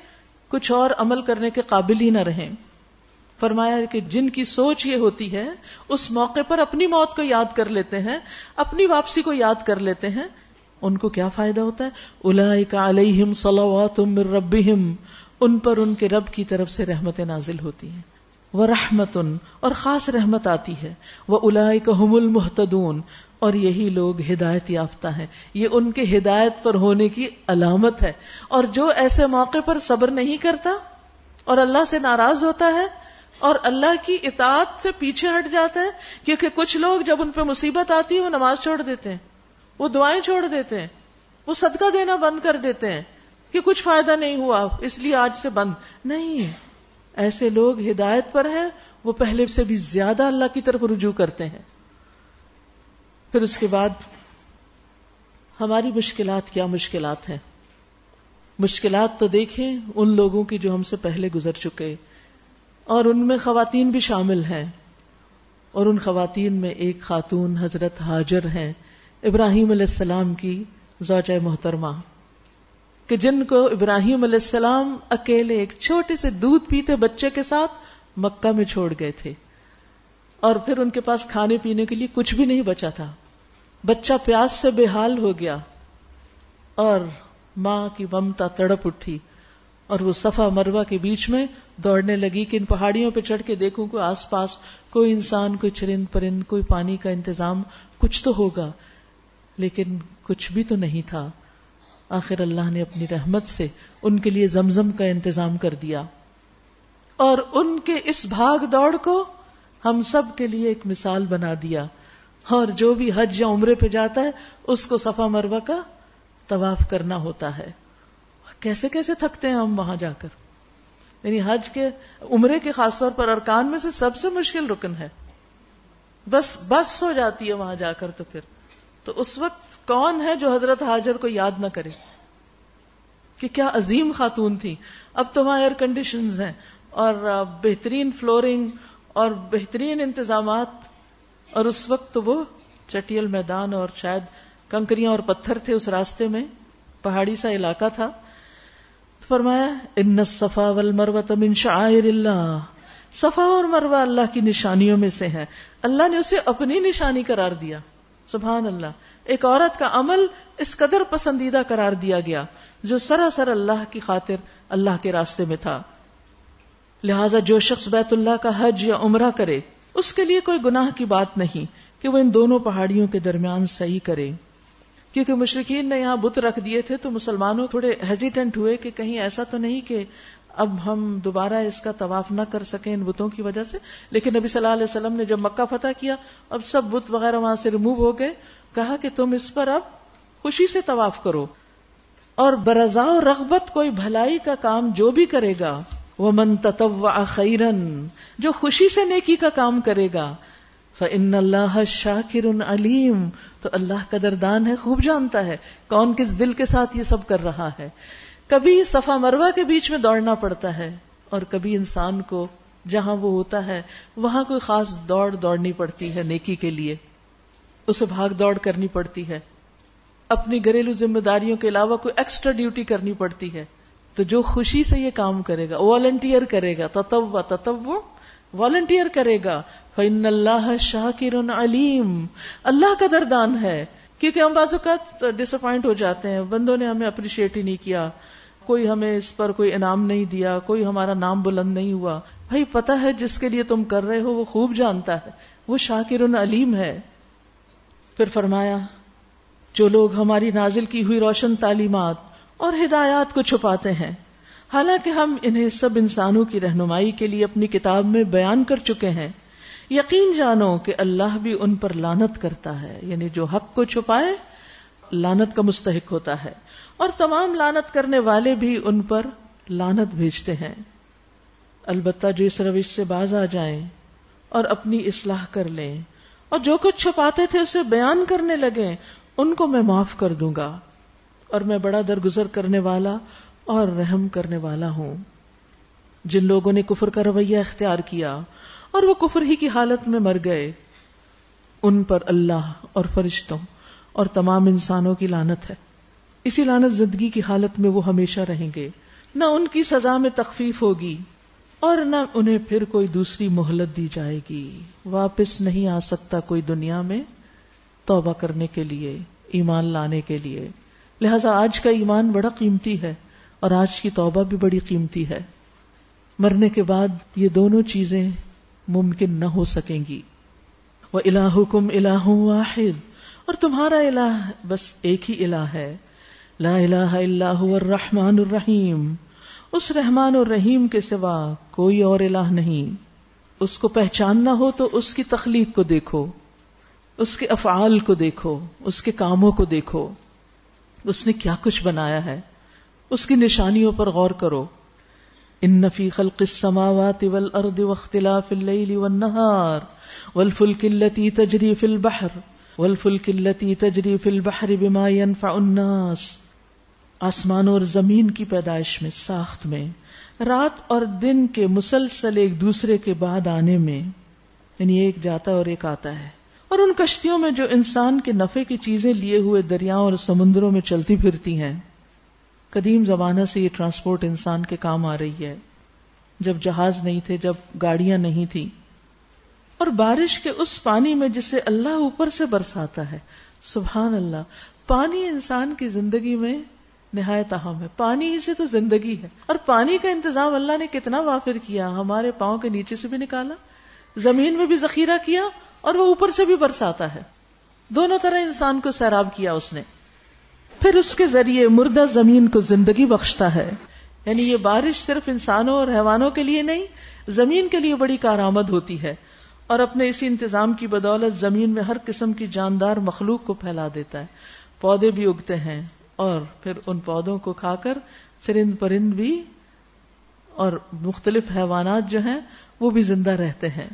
کچھ اور عمل کرنے کے قابل ہی نہ رہیں. فرمایا کہ جن کی سوچ یہ ہوتی ہے اس موقع پر اپنی موت کو یاد کر لیتے ہیں، اپنی واپسی کو یاد کر لیتے ہیں، ان کو کیا فائدہ ہوتا ہے؟ اولئک علیہم صلوات من ربہم، ان پر ان کے رب کی طرف سے رحمتیں نازل ہوتی ہیں، ورحمتن، اور خاص رحمت آتی ہے، واولئک هم المہتدون، اور یہی لوگ ہدایت یافتہ ہیں. یہ ان کے ہدایت پر ہونے کی علامت ہے. اور جو ایسے موقع پر صبر نہیں کرتا اور اللہ سے ناراض ہوتا ہے اور اللہ کی اطاعت سے پیچھے ہٹ جاتا ہے، کیونکہ کچھ لوگ جب ان پہ مصیبت آتی ہے وہ نماز چھوڑ دیتے ہیں، وہ دعائیں چھوڑ دیتے ہیں، وہ صدقہ دینا بند کر دیتے ہیں کہ کچھ فائدہ نہیں ہوا اس لیے آج سے بند. نہیں، ایسے لوگ ہدایت پر ہیں، وہ پہلے سے بھی زیادہ اللہ کی طرف رجوع کرتے ہیں. پھر اس کے بعد ہماری مشکلات کیا مشکلات ہیں؟ مشکلات تو دیکھیں ان لوگوں کی جو ہم سے پہلے گزر چکے، اور ان میں خواتین بھی شامل ہیں، اور ان خواتین میں ایک خاتون حضرت ہاجر ہیں، ابراہیم علیہ السلام کی زوجہ محترمہ، کہ جن کو ابراہیم علیہ السلام اکیلے ایک چھوٹے سے دودھ پیتے بچے کے ساتھ مکہ میں چھوڑ گئے تھے، اور پھر ان کے پاس کھانے پینے کے لیے کچھ بھی نہیں بچا تھا، بچہ پیاس سے بے حال ہو گیا، اور ماں کی ممتا تڑپ اٹھی، اور وہ صفا مروہ کے بیچ میں دوڑنے لگی کہ ان پہاڑیوں پہ چڑھ کے دیکھوں کوئی آس پاس کوئی انسان، کوئی چرند پرند، کوئی پانی کا انتظام کچھ تو ہوگا، لیکن کچھ بھی تو نہیں تھا۔ آخر اللہ نے اپنی رحمت سے ان کے لیے زمزم کا انتظام کر دیا، اور ان کے اس بھاگ دوڑ کو ہم سب کے لیے ایک مثال بنا دیا، اور جو بھی حج یا عمرے پہ جاتا ہے اس کو صفا مروہ کا طواف کرنا ہوتا ہے۔ کیسے کیسے تھکتے ہیں ہم وہاں جا کر، یعنی حج کے عمرے کے خاص طور پر ارکان میں سے سب سے مشکل رکن ہے، بس ہو جاتی ہے وہاں جا کر۔ تو اس وقت کون ہے جو حضرت ہاجر کو یاد نہ کرے کہ کیا عظیم خاتون تھی۔ اب تو وہاں ایئر کنڈیشنز ہیں اور بہترین فلورنگ اور بہترین انتظامات، اور اس وقت تو وہ چٹیل میدان اور شاید کنکریاں اور پتھر تھے اس راستے میں، پہاڑی سا علاقہ تھا۔ فرمایا ان الصفا والمروہ من شعائر اللہ، صفا اور مروہ اللہ کی نشانیوں میں سے ہے، اللہ نے اسے اپنی نشانی قرار دیا۔ سبحان اللہ، ایک عورت کا عمل اس قدر پسندیدہ قرار دیا گیا جو سراسر اللہ کی خاطر اللہ کے راستے میں تھا۔ لہذا جو شخص بیت اللہ کا حج یا عمرہ کرے اس کے لیے کوئی گناہ کی بات نہیں کہ وہ ان دونوں پہاڑیوں کے درمیان صحیح کرے، کیونکہ مشرکین نے یہاں بت رکھ دیے تھے تو مسلمانوں تھوڑے ہیزیٹنٹ ہوئے کہ کہیں ایسا تو نہیں کہ اب ہم دوبارہ اس کا طواف نہ کر سکیں ان بتوں کی وجہ سے۔ لیکن نبی صلی اللہ علیہ وسلم نے جب مکہ فتح کیا، اب سب بت وغیرہ وہاں سے ریموو ہو گئے، کہا کہ تم اس پر اب خوشی سے طواف کرو، اور برضا و رغبت کوئی بھلائی کا کام جو بھی کرے گا، وَمَن تَطَوَّعَ خَيْرًا، جو خوشی سے نیکی کا کام کرے گا، فَإِنَّ اللَّهَ شَاكِرٌ عَلِيمٌ، تو اللہ قدردان ہے، خوب جانتا ہے کون کس دل کے ساتھ یہ سب کر رہا ہے۔ کبھی صفا مروہ کے بیچ میں دوڑنا پڑتا ہے، اور کبھی انسان کو جہاں وہ ہوتا ہے وہاں کوئی خاص دوڑنی پڑتی ہے نیکی کے لیے، اسے بھاگ دوڑ کرنی پڑتی ہے، اپنی گھریلو ذمہ داریوں کے علاوہ کوئی ایکسٹرا ڈیوٹی کرنی پڑتی ہے۔ تو جو خوشی سے یہ کام کرے گا، والنٹیئر کرے گا، تطوع والنٹیئر کرے گا، فإن اللہ شاکر علیم، اللہ قدردان ہے۔ کیونکہ ہم بعض اوقات ڈس اپوائنٹ ہو جاتے ہیں، بندوں نے ہمیں اپریشیٹ ہی نہیں کیا، کوئی ہمیں اس پر کوئی انعام نہیں دیا، کوئی ہمارا نام بلند نہیں ہوا۔ بھائی پتہ ہے جس کے لیے تم کر رہے ہو وہ خوب جانتا ہے، وہ شاکر علیم ہے۔ پھر فرمایا جو لوگ ہماری نازل کی ہوئی روشن تعلیمات اور ہدایات کو چھپاتے ہیں، حالانکہ ہم انہیں سب انسانوں کی رہنمائی کے لیے اپنی کتاب میں بیان کر چکے ہیں، یقین جانو کہ اللہ بھی ان پر لعنت کرتا ہے، یعنی جو حق کو چھپائے لعنت کا مستحق ہوتا ہے، اور تمام لعنت کرنے والے بھی ان پر لعنت بھیجتے ہیں۔ البتہ جو اس روش سے باز آ جائیں اور اپنی اصلاح کر لیں اور جو کچھ چھپاتے تھے اسے بیان کرنے لگیں، ان کو میں معاف کر دوں گا، اور میں بڑا درگزر کرنے والا اور رحم کرنے والا ہوں۔ جن لوگوں نے کفر کا رویہ اختیار کیا اور وہ کفر ہی کی حالت میں مر گئے، ان پر اللہ اور فرشتوں اور تمام انسانوں کی لعنت ہے، اسی لعنت زندگی کی حالت میں وہ ہمیشہ رہیں گے، نہ ان کی سزا میں تخفیف ہوگی اور نہ انہیں پھر کوئی دوسری مہلت دی جائے گی، واپس نہیں آ سکتا کوئی دنیا میں توبہ کرنے کے لیے، ایمان لانے کے لیے۔ لہذا آج کا ایمان بڑا قیمتی ہے اور آج کی توبہ بھی بڑی قیمتی ہے۔ مرنے کے بعد یہ دونوں چیزیں ممکن نہ ہو سکیں گی۔ وَإِلَٰهُكُمْ إِلَٰهٌ وَاحِدٌ، اور تمہارا الہ بس ایک ہی الہ ہے، لا الہ الا هو الرحمن الرحیم، اس رحمان اور رحیم کے سوا کوئی اور الہ نہیں۔ اس کو پہچاننا ہو تو اس کی تخلیق کو دیکھو، اس کے افعال کو دیکھو، اس کے کاموں کو دیکھو، اس نے کیا کچھ بنایا ہے، اس کی نشانیوں پر غور کرو۔ ان فی خلق السماوات والارض واختلاف اللیل والنہار والفلک التی تجری فی البحر بما ينفع الناس آسمانوں اور زمین کی پیدائش میں، ساخت میں، رات اور دن کے مسلسل ایک دوسرے کے بعد آنے میں، یعنی ایک جاتا اور ایک آتا ہے، اور ان کشتیوں میں جو انسان کے نفع کی چیزیں لیے ہوئے دریاؤں اور سمندروں میں چلتی پھرتی ہیں۔ قدیم زمانہ سے یہ ٹرانسپورٹ انسان کے کام آ رہی ہے، جب جہاز نہیں تھے، جب گاڑیاں نہیں تھی، اور بارش کے اس پانی میں جسے اللہ اوپر سے برساتا ہے۔ سبحان اللہ، پانی انسان کی زندگی میں نہایت اہم ہے، پانی ہی سے تو زندگی ہے، اور پانی کا انتظام اللہ نے کتنا وافر کیا، ہمارے پاؤں کے نیچے سے بھی نکالا، زمین میں بھی ذخیرہ کیا، اور وہ اوپر سے بھی برساتا ہے، دونوں طرح انسان کو سیراب کیا اس نے۔ پھر اس کے ذریعے مردہ زمین کو زندگی بخشتا ہے، یعنی یہ بارش صرف انسانوں اور حیوانوں کے لیے نہیں، زمین کے لیے بڑی کارآمد ہوتی ہے، اور اپنے اسی انتظام کی بدولت زمین میں ہر قسم کی جاندار مخلوق کو پھیلا دیتا ہے، پودے بھی اگتے ہیں، اور پھر ان پودوں کو کھا کر چرند پرند بھی اور مختلف حیوانات جو ہیں وہ بھی زندہ رہتے ہیں۔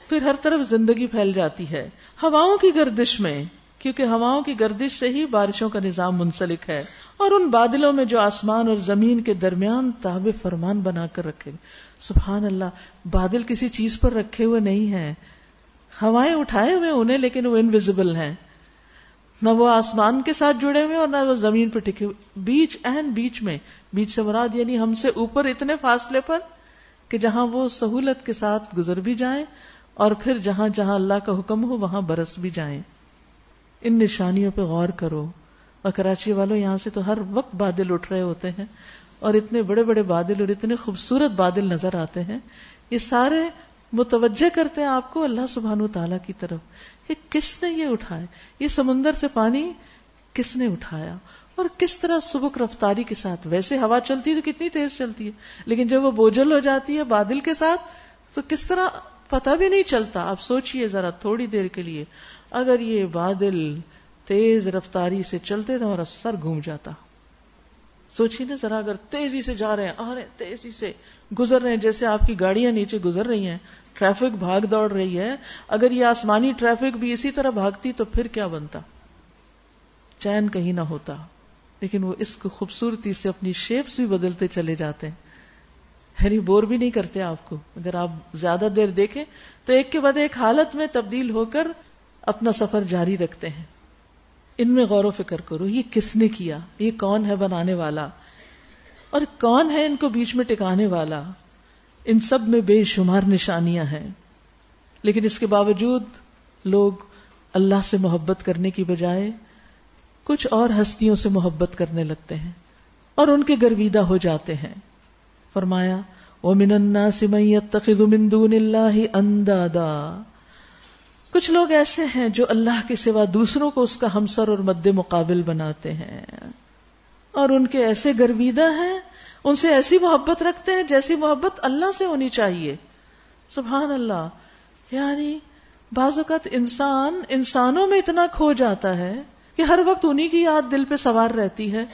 پھر ہر طرف زندگی پھیل جاتی ہے ہواؤں کی گردش میں، کیونکہ ہواؤں کی گردش سے ہی بارشوں کا نظام منسلک ہے، اور ان بادلوں میں جو آسمان اور زمین کے درمیان تابع فرمان بنا کر رکھے۔ سبحان اللہ، بادل کسی چیز پر رکھے ہوئے نہیں ہیں، ہوائیں اٹھائے ہوئے انہیں، لیکن وہ انویزیبل ہیں، نہ وہ آسمان کے ساتھ جڑے ہوئے اور نہ وہ زمین پر ٹکے ہوئے، بیچ میں، بیچ سے مراد یعنی ہم سے اوپر اتنے فاصلے پر کہ جہاں وہ سہولت کے ساتھ گزر بھی جائیں، اور پھر جہاں جہاں اللہ کا حکم ہو وہاں برس بھی جائیں۔ ان نشانیوں پہ غور کرو، اور کراچی والوں یہاں سے تو ہر وقت بادل اٹھ رہے ہوتے ہیں، اور اتنے بڑے بڑے بادل اور اتنے خوبصورت بادل نظر آتے ہیں، یہ سارے متوجہ کرتے ہیں آپ کو اللہ سبحانہ و تعالیٰ کی طرف کہ کس نے یہ اٹھایا، یہ سمندر سے پانی کس نے اٹھایا، اور کس طرح سبک رفتاری کے ساتھ۔ ویسے ہوا چلتی ہے تو کتنی تیز چلتی ہے، لیکن جب وہ بوجھل ہو جاتی ہے بادل کے ساتھ تو کس طرح پتہ بھی نہیں چلتا۔ آپ سوچئے ذرا تھوڑی دیر کے لیے، اگر یہ بادل تیز رفتاری سے چلتے تو ہمارا سر گھوم جاتا۔ سوچیے نا ذرا، اگر تیزی سے جا رہے ہیں، آ رہے ہیں، تیزی سے گزر رہے ہیں، جیسے آپ کی گاڑیاں نیچے گزر رہی ہیں، ٹریفک بھاگ دوڑ رہی ہے، اگر یہ آسمانی ٹریفک بھی اسی طرح بھاگتی تو پھر کیا بنتا، چین کہیں نہ ہوتا۔ لیکن وہ اس کو خوبصورتی سے اپنی شیپس بھی بدلتے چلے جاتے ہیں، یعنی بور بھی نہیں کرتے آپ کو۔ اگر آپ زیادہ دیر دیکھیں تو ایک کے بعد ایک حالت میں تبدیل ہو کر اپنا سفر جاری رکھتے ہیں۔ ان میں غور و فکر کرو، یہ کس نے کیا، یہ کون ہے بنانے والا، اور کون ہے ان کو بیچ میں ٹکانے والا۔ ان سب میں بے شمار نشانیاں ہیں، لیکن اس کے باوجود لوگ اللہ سے محبت کرنے کی بجائے کچھ اور ہستیوں سے محبت کرنے لگتے ہیں اور ان کے گرویدہ ہو جاتے ہیں۔ فرمایا وَمِنَ النَّاسِ مَن يَتَّخِذُ مِن دُونِ اللَّهِ أَندَادًا، کچھ لوگ ایسے ہیں جو اللہ کے سوا دوسروں کو اس کا ہمسر اور مد مقابل بناتے ہیں، اور ان کے ایسے گرویدہ ہیں، ان سے ایسی محبت رکھتے ہیں جیسی محبت اللہ سے ہونی چاہیے۔ سبحان اللہ، یعنی بعض اوقات انسان انسانوں میں اتنا کھو جاتا ہے کہ ہر وقت انہی کی یاد دل پہ سوار رہتی ہے،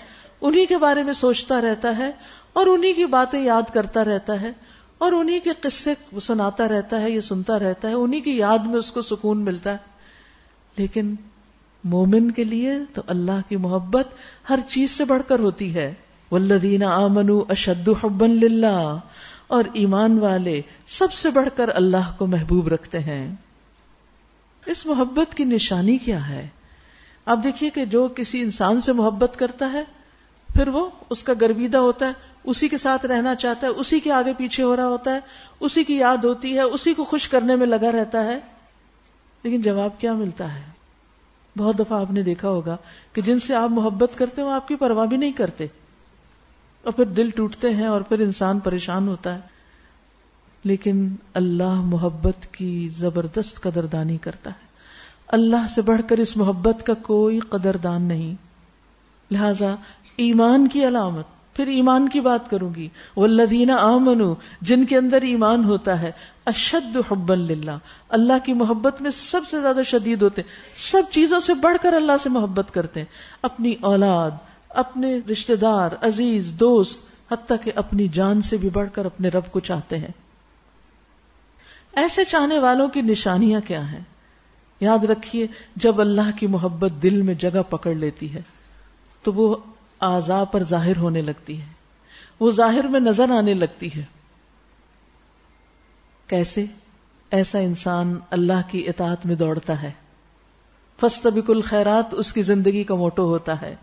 انہی کے بارے میں سوچتا رہتا ہے، اور انہی کی باتیں یاد کرتا رہتا ہے، اور انہی کے قصے سناتا رہتا ہے، یہ سنتا رہتا ہے، انہی کی یاد میں اس کو سکون ملتا ہے۔ لیکن مومن کے لیے تو اللہ کی محبت ہر چیز سے بڑھ کر ہوتی ہے۔ والذین آمنوا اشد حبا للہ، اور ایمان والے سب سے بڑھ کر اللہ کو محبوب رکھتے ہیں۔ اس محبت کی نشانی کیا ہے؟ آپ دیکھیے کہ جو کسی انسان سے محبت کرتا ہے پھر وہ اس کا گرویدہ ہوتا ہے، اسی کے ساتھ رہنا چاہتا ہے، اسی کے آگے پیچھے ہو رہا ہوتا ہے، اسی کی یاد ہوتی ہے، اسی کو خوش کرنے میں لگا رہتا ہے۔ لیکن جواب کیا ملتا ہے؟ بہت دفعہ آپ نے دیکھا ہوگا کہ جن سے آپ محبت کرتے ہیں وہ آپ کی پرواہ بھی نہیں کرتے، اور پھر دل ٹوٹتے ہیں اور پھر انسان پریشان ہوتا ہے۔ لیکن اللہ محبت کی زبردست قدردانی کرتا ہے، اللہ سے بڑھ کر اس محبت کا کوئی قدردان نہیں۔ لہذا ایمان کی علامت، پھر ایمان کی بات کروں گی، والذین آمنوا، جن کے اندر ایمان ہوتا ہے، اشد حبا للہ، اللہ کی محبت میں سب سے زیادہ شدید ہوتے ہیں، سب چیزوں سے بڑھ کر اللہ سے محبت کرتے ہیں، اپنی اولاد، اپنے رشتہ دار، عزیز، دوست، حتیٰ کہ اپنی جان سے بھی بڑھ کر اپنے رب کو چاہتے ہیں۔ ایسے چاہنے والوں کی نشانیاں کیا ہیں؟ یاد رکھیے، جب اللہ کی محبت دل میں جگہ پکڑ لیتی ہے تو وہ اعضاء پر ظاہر ہونے لگتی ہے، وہ ظاہر میں نظر آنے لگتی ہے. کیسے؟ ایسا انسان اللہ کی اطاعت میں دوڑتا ہے. فاستبقوا الخیرات اس کی زندگی کا موٹو ہوتا ہے.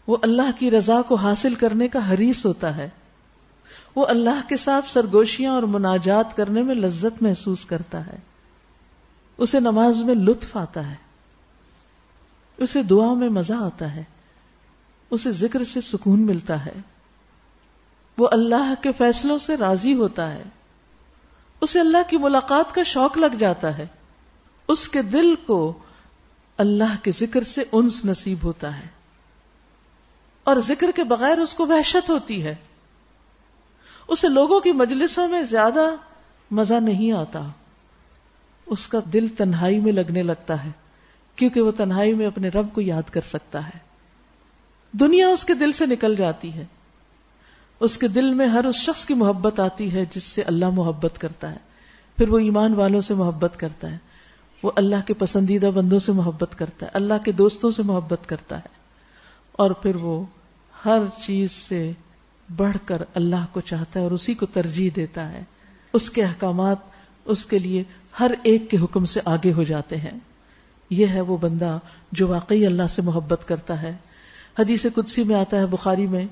وہ اللہ کی رضا کو حاصل کرنے کا حریص ہوتا ہے. وہ اللہ کے ساتھ سرگوشیاں اور مناجات کرنے میں لذت محسوس کرتا ہے. اسے نماز میں لطف آتا ہے، اسے دعا میں مزہ آتا ہے، اسے ذکر سے سکون ملتا ہے. وہ اللہ کے فیصلوں سے راضی ہوتا ہے، اسے اللہ کی ملاقات کا شوق لگ جاتا ہے. اس کے دل کو اللہ کے ذکر سے انس نصیب ہوتا ہے، اور ذکر کے بغیر اس کو وحشت ہوتی ہے. اسے لوگوں کی مجلسوں میں زیادہ مزہ نہیں آتا، اس کا دل تنہائی میں لگنے لگتا ہے، کیونکہ وہ تنہائی میں اپنے رب کو یاد کر سکتا ہے. دنیا اس کے دل سے نکل جاتی ہے. اس کے دل میں ہر اس شخص کی محبت آتی ہے جس سے اللہ محبت کرتا ہے. پھر وہ ایمان والوں سے محبت کرتا ہے، وہ اللہ کے پسندیدہ بندوں سے محبت کرتا ہے، اللہ کے دوستوں سے محبت کرتا ہے، اور پھر وہ ہر چیز سے بڑھ کر اللہ کو چاہتا ہے اور اسی کو ترجیح دیتا ہے. اس کے احکامات اس کے لیے ہر ایک کے حکم سے آگے ہو جاتے ہیں. یہ ہے وہ بندہ جو واقعی اللہ سے محبت کرتا ہے. حدیث قدسی میں آتا ہے بخاری میں،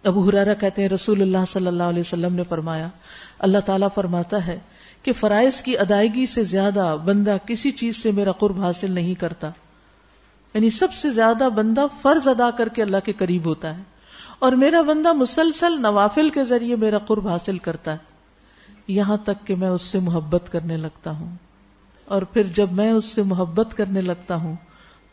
ابو ہریرہ کہتے ہیں رسول اللہ صلی اللہ علیہ وسلم نے فرمایا، اللہ تعالیٰ فرماتا ہے کہ فرائض کی ادائیگی سے زیادہ بندہ کسی چیز سے میرا قرب حاصل نہیں کرتا. یعنی سب سے زیادہ بندہ فرض ادا کر کے اللہ کے قریب ہوتا ہے، اور میرا بندہ مسلسل نوافل کے ذریعے میرا قرب حاصل کرتا ہے، یہاں تک کہ میں اس سے محبت کرنے لگتا ہوں. اور پھر جب میں اس سے محبت کرنے لگتا ہوں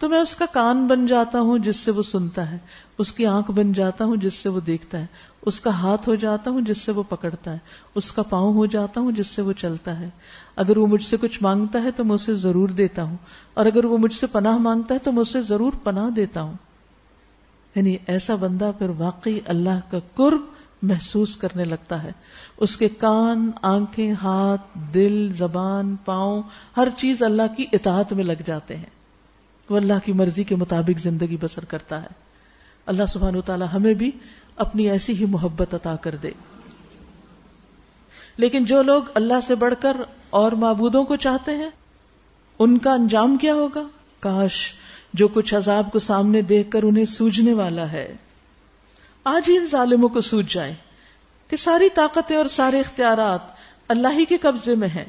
تو میں اس کا کان بن جاتا ہوں جس سے وہ سنتا ہے، اس کی آنکھ بن جاتا ہوں جس سے وہ دیکھتا ہے، اس کا ہاتھ ہو جاتا ہوں جس سے وہ پکڑتا ہے، اس کا پاؤں ہو جاتا ہوں جس سے وہ چلتا ہے. اگر وہ مجھ سے کچھ مانگتا ہے تو میں اسے ضرور دیتا ہوں، اور اگر وہ مجھ سے پناہ مانگتا ہے تو میں اسے ضرور پناہ دیتا ہوں. یعنی ایسا بندہ پھر واقعی اللہ کا قرب محسوس کرنے لگتا ہے. اس کے کان، آنکھیں، ہاتھ، دل، زبان، پاؤں، ہر چیز اللہ کی اطاعت میں لگ جاتے ہیں. وہ اللہ کی مرضی کے مطابق زندگی بسر کرتا ہے. اللہ سبحانہ وتعالی ہمیں بھی اپنی ایسی ہی محبت عطا کر دے. لیکن جو لوگ اللہ سے بڑھ کر اور معبودوں کو چاہتے ہیں، ان کا انجام کیا ہوگا؟ کاش جو کچھ عذاب کو سامنے دیکھ کر انہیں سوجنے والا ہے آج ہی ان ظالموں کو سوج جائیں کہ ساری طاقتیں اور سارے اختیارات اللہ ہی کے قبضے میں ہیں،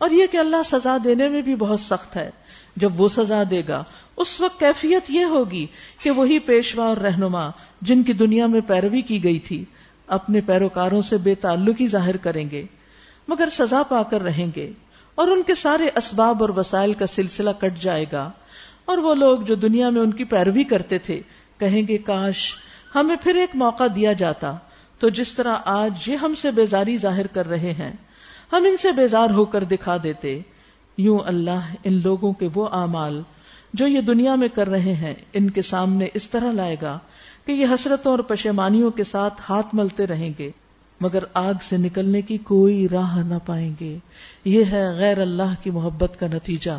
اور یہ کہ اللہ سزا دینے میں بھی بہت سخت ہے. جب وہ سزا دے گا اس وقت کیفیت یہ ہوگی کہ وہی پیشوا اور رہنما جن کی دنیا میں پیروی کی گئی تھی اپنے پیروکاروں سے بے تعلقی ظاہر کریں گے، مگر سزا پا کر رہیں گے، اور ان کے سارے اسباب اور وسائل کا سلسلہ کٹ جائے گا. اور وہ لوگ جو دنیا میں ان کی پیروی کرتے تھے کہیں گے کاش ہمیں پھر ایک موقع دیا جاتا تو جس طرح آج یہ ہم سے بیزاری ظاہر کر رہے ہیں ہم ان سے بیزار ہو کر دکھا دیتے. یوں اللہ ان لوگوں کے وہ اعمال جو یہ دنیا میں کر رہے ہیں ان کے سامنے اس طرح لائے گا کہ یہ حسرتوں اور پشیمانیوں کے ساتھ ہاتھ ملتے رہیں گے، مگر آگ سے نکلنے کی کوئی راہ نہ پائیں گے. یہ ہے غیر اللہ کی محبت کا نتیجہ.